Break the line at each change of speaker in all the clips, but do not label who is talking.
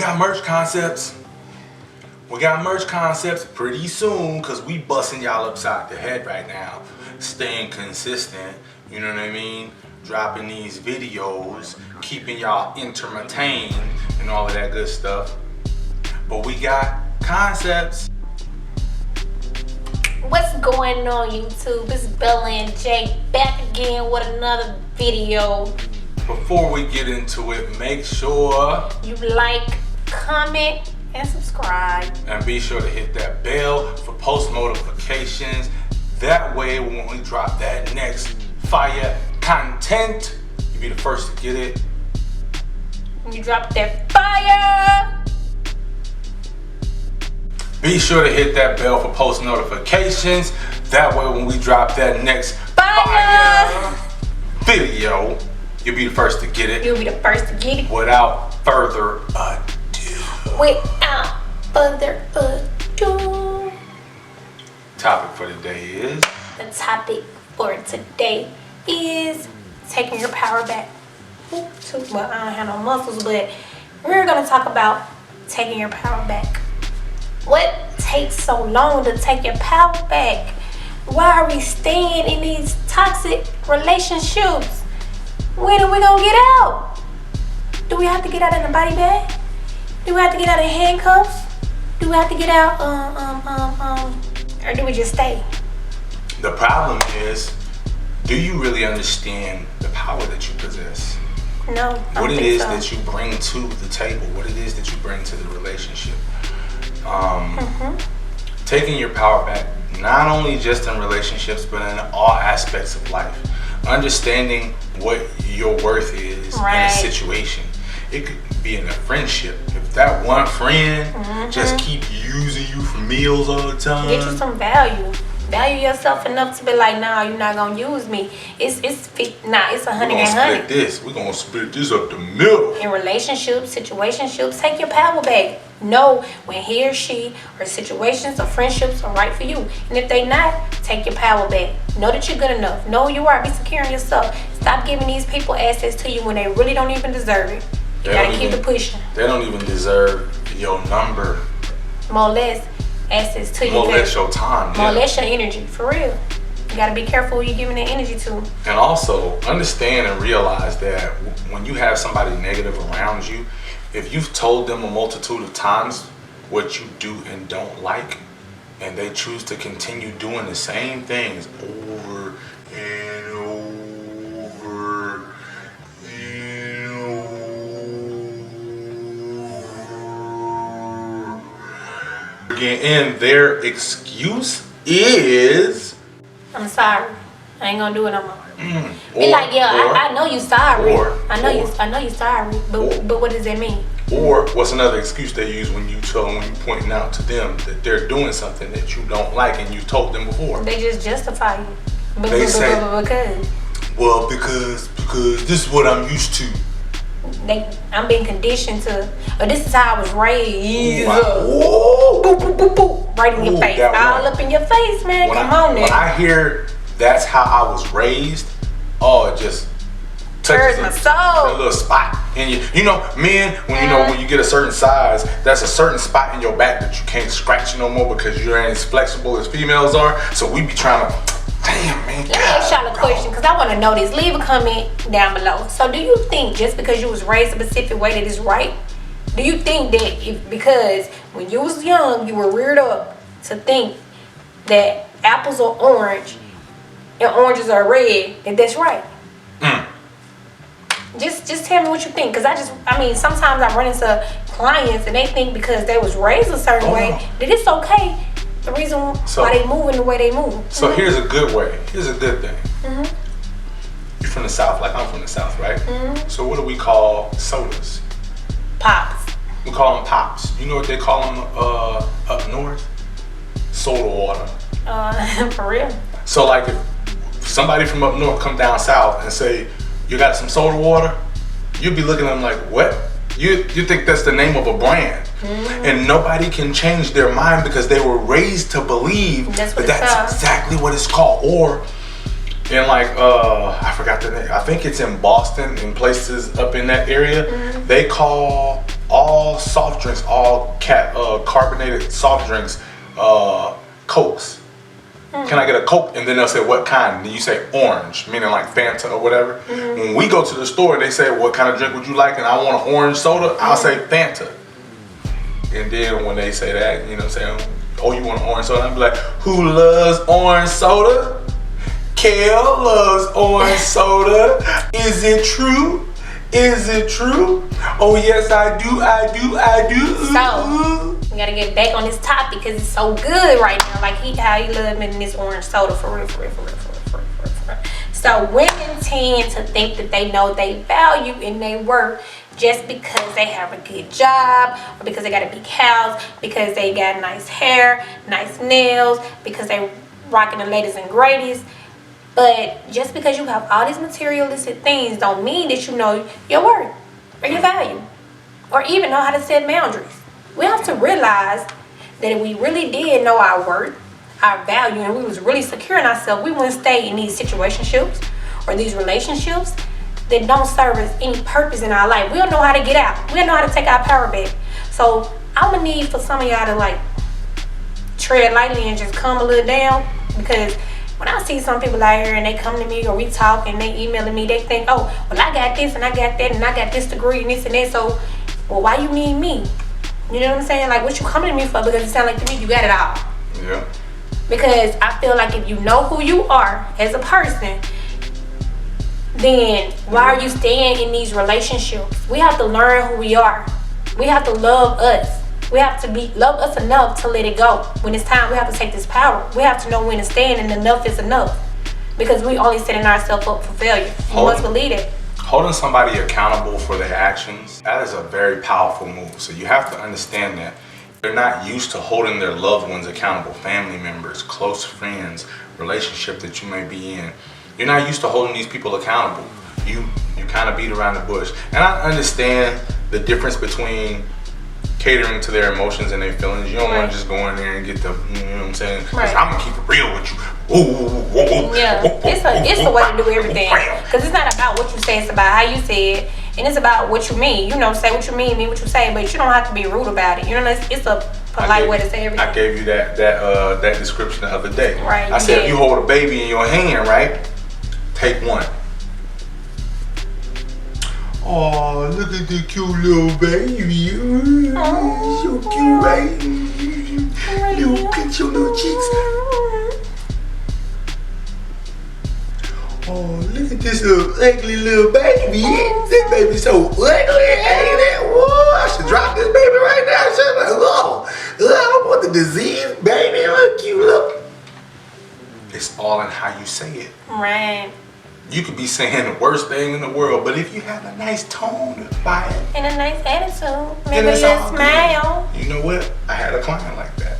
got merch concepts. We got merch concepts pretty soon because we busting y'all upside the head right now. Staying consistent, you know what I mean? Dropping these videos, keeping y'all entertained and all of that good stuff. But we got concepts.
What's going on, YouTube? It's Bella and Jay back again with another video.
Before we get into it, make sure
you like, comment, and subscribe.
And be sure to hit that bell for post notifications. That way, when we drop that next fire content, you'll be the first to get it.
When you drop that fire,
be sure to hit that bell for post notifications. That way, when we drop that next fire video, you'll be the first to get it.
You'll be the first to get it.
Without further ado.
Without further ado.
Topic for today is?
The topic for today is taking your power back. Well, I don't have no muscles, but we're going to talk about taking your power back. What takes so long to take your power back? Why are we staying in these toxic relationships? When are we going to get out? Do we have to get out in a body bag? Do we have to get out in handcuffs? Do we have to get out, or do we just stay?
The problem is, do you really understand the power that you possess?
No,
what it is that you bring to the table, what it is that you bring to the relationship. Taking your power back, not only just in relationships, but in all aspects of life. Understanding what your worth is in a situation. It could be in a friendship. If that one friend just keep using you for meals all the time.
Get you some value. Value yourself enough to be like, nah, you're not gonna use me. It's 100 and 100.
We're gonna split this up the middle.
In relationships, situationships, take your power back. Know when he or she or situations or friendships are right for you. And if they not, take your power back. Know that you're good enough. Know who you are. Be secure in yourself. Stop giving these people access to you when they really don't even deserve it. You gotta keep it pushing.
They don't even deserve your number.
More or less access to you.
More or less your time.
More or less your energy. For real. You gotta be careful who you're giving that energy to.
And also understand and realize that when you have somebody negative around you, if you've told them a multitude of times what you do and don't like, and they choose to continue doing the same things over and over and over again, and their excuse is,
I'm sorry, I ain't gonna do it no more. Be like, yeah, I know you sorry. I know you sorry. But what does that mean?
Or what's another excuse they use when you pointing out to them that they're doing something that you don't like and you told them before?
They just justify you.
They say,
because
this is what I'm used to.
I'm being conditioned to, or this is how I was raised.
Wow.
Boop, boop, boop, boop. Right in your face. All up in your face, man. Come on now.
When I hear that's how I was raised, it just touches
my soul.
A little spot. And you know, men, when you get a certain size, that's a certain spot in your back that you can't scratch no more because you ain't as flexible as females are. So we be trying to, damn man.
Let me ask y'all a question because I want to know this. Leave a comment down below. So do you think just because you was raised a specific way that is right? Do you think that because when you was young, you were reared up to think that apples are orange and oranges are red, and that's right? Just tell me what you think, because sometimes I run into clients and they think because they was raised a certain way that it's okay. The reason why they moving the way they move.
So here's a good way. Here's a good thing. You're from the South, like I'm from the South, right? So what do we call sodas?
Pops.
We call them pops. You know what they call them up north? Soda water.
For real?
So like if somebody from up north come down south and say, you got some soda water? You'd be looking at them like, what? You think that's the name of a brand. And nobody can change their mind because they were raised to believe that's exactly what it's called. Or in like, I forgot the name. I think it's in Boston, in places up in that area. They call all soft drinks, all carbonated soft drinks, Cokes. Can I get a Coke? And then they'll say, what kind? And you say orange, meaning like Fanta or whatever. When we go to the store, they say, what kind of drink would you like? And I want an orange soda. I'll say Fanta. And then when they say that, you know what I'm saying? Oh, you want an orange soda? I'll be like, who loves orange soda? Kale loves orange soda. Is it true? Is it true? Oh, yes, I do.
So, we gotta get back on this topic because it's so good right now. Like, how he love me in this orange soda for real. So, women tend to think that they know they value and they worth just because they have a good job, or because they got a big house, because they got nice hair, nice nails, because they rocking the latest and greatest. But just because you have all these materialistic things don't mean that you know your worth or your value, or even know how to set boundaries. We have to realize that if we really did know our worth, our value, and we was really secure in ourselves, we wouldn't stay in these situationships or these relationships that don't serve us any purpose in our life. We don't know how to get out. We don't know how to take our power back. So I'm gonna need for some of y'all to like tread lightly and just calm a little down, because when I see some people out here and they come to me or we talk and they emailing me, they think, oh, well, I got this and I got that and I got this degree and this and that. So, well, why you need me? You know what I'm saying? Like, what you coming to me for? Because it sounds like to me you got it all.
Yeah.
Because I feel like if you know who you are as a person, then why are you staying in these relationships? We have to learn who we are. We have to love us. We have to love us enough to let it go. When it's time, we have to take this power. We have to know when to stand, and enough is enough. Because we only setting ourselves up for failure. You must believe it.
Holding somebody accountable for their actions, that is a very powerful move. So you have to understand that they're not used to holding their loved ones accountable, family members, close friends, relationship that you may be in. You're not used to holding these people accountable. You kind of beat around the bush. And I understand the difference between catering to their emotions and their feelings. You don't want to just go in there and get the, you know what I'm saying? Right. I'm gonna keep it real with you.
Yeah, it's a way to do everything. Because it's not about what you say, it's about how you say it. And it's about what you mean. You know, say what you mean what you say, but you don't have to be rude about it. You know, it's a polite way to say everything. I
gave you that description the other day.
Right.
I said, if you hold a baby in your hand, right? Take one. Oh, look at the cute little baby. Oh, so cute, right? Little pinch your little cheeks. Oh, look at this little ugly little baby. This baby's so ugly, ain't it? Whoa, I should drop this baby right now. I don't want the disease, baby. Look cute, look. It's all in how you say it.
Right.
You could be saying the worst thing in the world, but if you have a nice tone about it
and a nice attitude, maybe a little smile.
You know what? I had a client like that.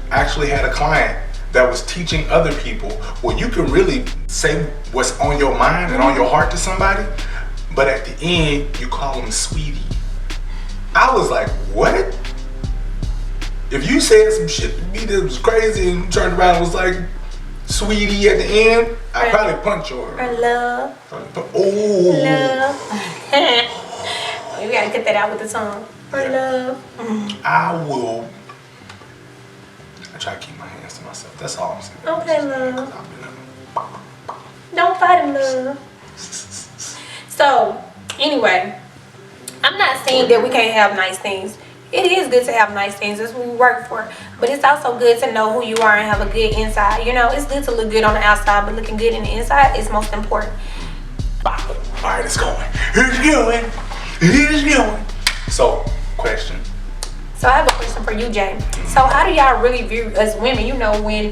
I actually had a client that was teaching other people, well, you can really say what's on your mind and on your heart to somebody, but at the end, you call them sweetie. I was like, what? If you said some shit to me that was crazy and turned around and was like, sweetie at the end, I'd probably punch her.
Or love.
Oh.
Love. You gotta get that out with the tongue. Or love.
I try to keep my hands to myself. That's all I'm saying.
Okay, love. Don't fight him, love. So, anyway, I'm not saying that we can't have nice things. It is good to have nice things. That's what we work for. But it's also good to know who you are and have a good inside. You know, it's good to look good on the outside, but looking good in the inside is most important.
All right, it's going. Here's going. So, question.
So I have a question for you, Jay. So how do y'all really view us women? You know, when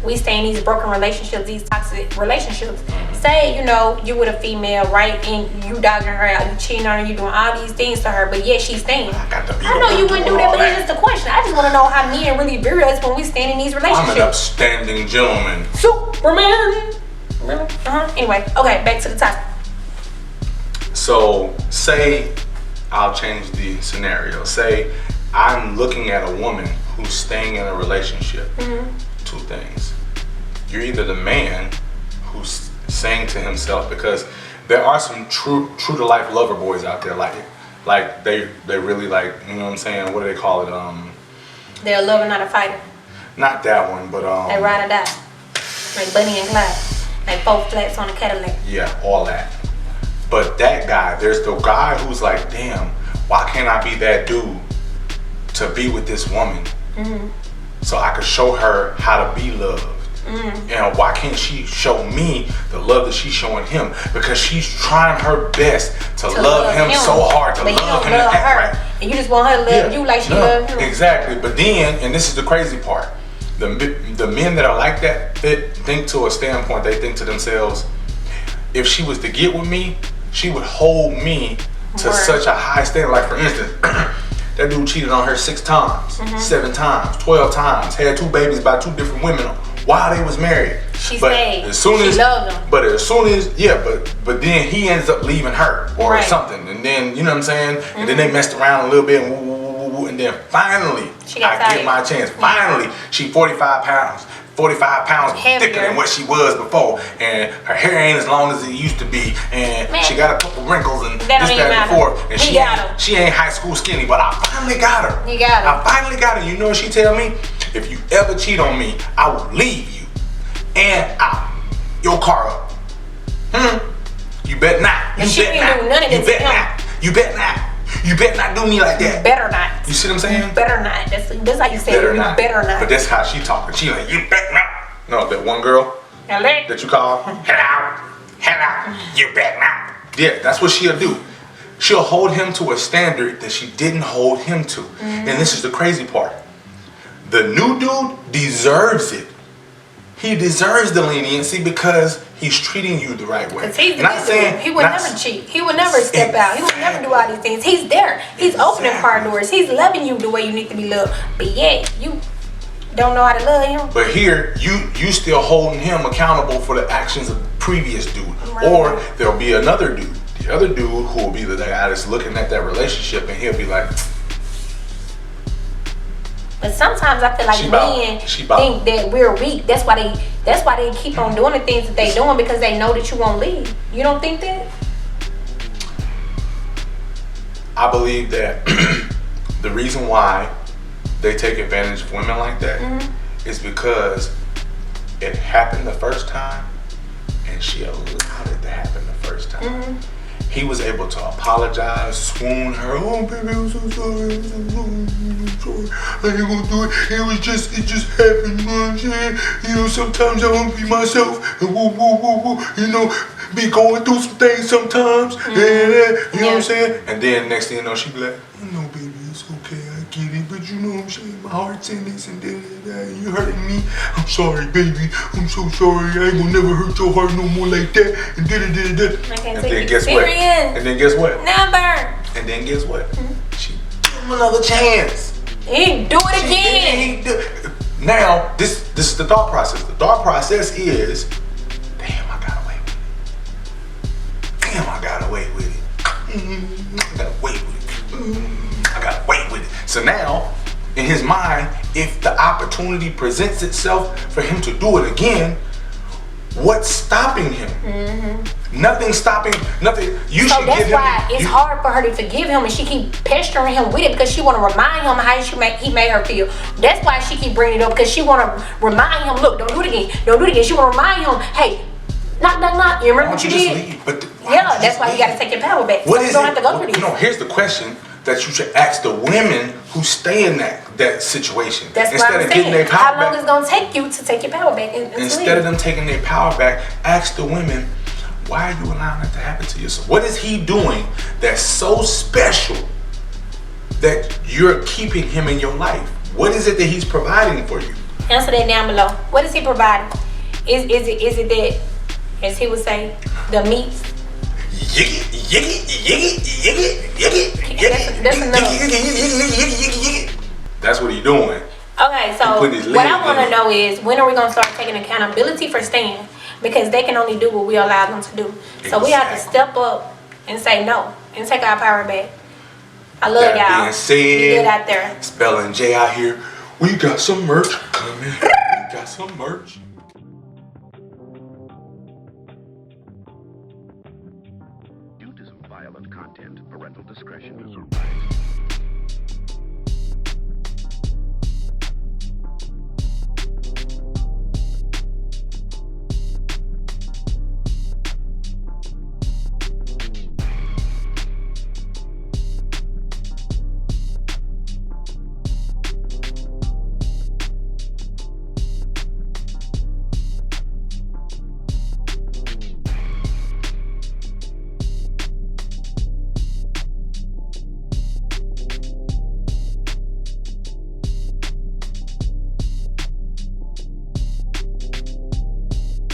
we stay in these broken relationships, these toxic relationships. Say, you know, you with a female, right? And you dogging her out, you cheating on her, you doing all these things to her, but yet she's staying. I know you wouldn't do that, but it's just a question. I just want to know how men really view us when we stand in these relationships.
I'm an upstanding gentleman.
Superman. Really? Anyway, okay, back to the topic.
So, say, I'll change the scenario. Say, I'm looking at a woman who's staying in a relationship. Two things. You're either the man who's saying to himself, because there are some true to life lover boys out there, like Like they really like, you know what I'm saying? What do they call it?
They're a lover, not a fighter.
Not that one, but
They ride or die. Like Bunny and Clyde. Like 4 flats on a Cadillac.
Yeah, all that. But that guy, there's the guy who's like, damn, why can't I be that dude to be with this woman? So I could show her how to be loved. And why can't she show me the love that she's showing him? Because she's trying her best to love him so hard, to love him and act right.
And you just want her to love you like she loves him.
Exactly. But then, and this is the crazy part, the men that are like that, they think to a standpoint, they think to themselves, if she was to get with me, she would hold me to such a high standard. Like for instance, that dude cheated on her 6 times, 7 times, 12 times, had 2 babies by 2 different women while they was married.
She stayed. She loved him.
But as soon as, but then he ends up leaving her or something. And then, you know what I'm saying? And then they messed around a little bit and then finally, I get my chance. Finally, she 45 pounds. 45 pounds thicker than what she was before, and her hair ain't as long as it used to be, and she got a couple wrinkles and this, that, and forth. And she ain't high school skinny, but I finally got her.
You got her.
I finally got her. You know what she tell me? If you ever cheat on me, I will leave you, and I'll your car up. You bet not. You bet not. You bet not. You bet not. You better not do me like that.
You better not.
You see what I'm saying?
You better not. That's how you say it. You better not.
But that's how she talking. She like, you better not. No, that one girl that you call, hello, you better not. Yeah, that's what she'll do. She'll hold him to a standard that she didn't hold him to. And this is the crazy part. The new dude deserves it. He deserves the leniency because he's treating you the right way.
Because he's the dude. He would never cheat. He would never step out. He would never do all these things. He's there. He's opening car doors. He's loving you the way you need to be loved. But yet, you don't know how to love him.
But here, you still holding him accountable for the actions of the previous dude. Right. Or there'll be another dude. The other dude who will be the guy that's looking at that relationship and he'll be like...
But sometimes I feel like men think that we're weak. That's why they keep on doing the things that they doing, because they know that you won't leave. You don't think that?
I believe that the reason why they take advantage of women like that is because it happened the first time and she allowed it to happen the first time. He was able to apologize, swoon her. Oh, baby, I'm so sorry. I'm so sorry. I ain't gonna do it. It just happened. You know what I'm saying? You know, sometimes I want to be myself and you know, be going through some things sometimes. You know what I'm saying? And then next thing you know, she be like, no, baby, it's okay. I get it. But you know what I'm saying? My heart's in this and that. You hurting me. I'm sorry, baby. I'm so sorry. I ain't gonna never hurt your heart no more like that. And then guess what? And then guess what?
Never.
And then guess what? She give him another chance.
He do it again.
Now, this is the thought process. The thought process is, damn, I got away with it. Damn, I got away with it. I got away with it. I got away with it. So now, in his mind, if the opportunity presents itself for him to do it again, what's stopping him? Nothing stopping, nothing.
So that's why it's hard for her to forgive him, and she keep pestering him with it because she want to remind him how he made her feel. That's why she keep bringing it up, because she want to remind him, look, don't do it again, don't do it again. She want to remind him, hey, knock. You remember what you did? That's why you got to take your power back.
What
so you don't have to go through this.
No, here's the question that you should ask the women who stay in that situation.
That's
instead
what I'm
of getting their power
how long is it going to take you to take your power back?
Instead of them taking their power back, ask the women, why are you allowing that to happen to you? So what is he doing that's so special that you're keeping him in your life? What is it that he's providing for you?
Answer that down below. What is he providing? Is it that, as he would say, the meats?
That's what he's doing.
Okay, so what I want to know is, when are we going to start taking accountability for staying? Because they can only do what we allow them to do. Exactly. So we have to step up and say no and take our power back. I love y'all.
Being said,
be good out there.
It's Bella and Jay out here. We got some merch coming. We got some merch. Due to some violent
violent content. Parental discretion is advised.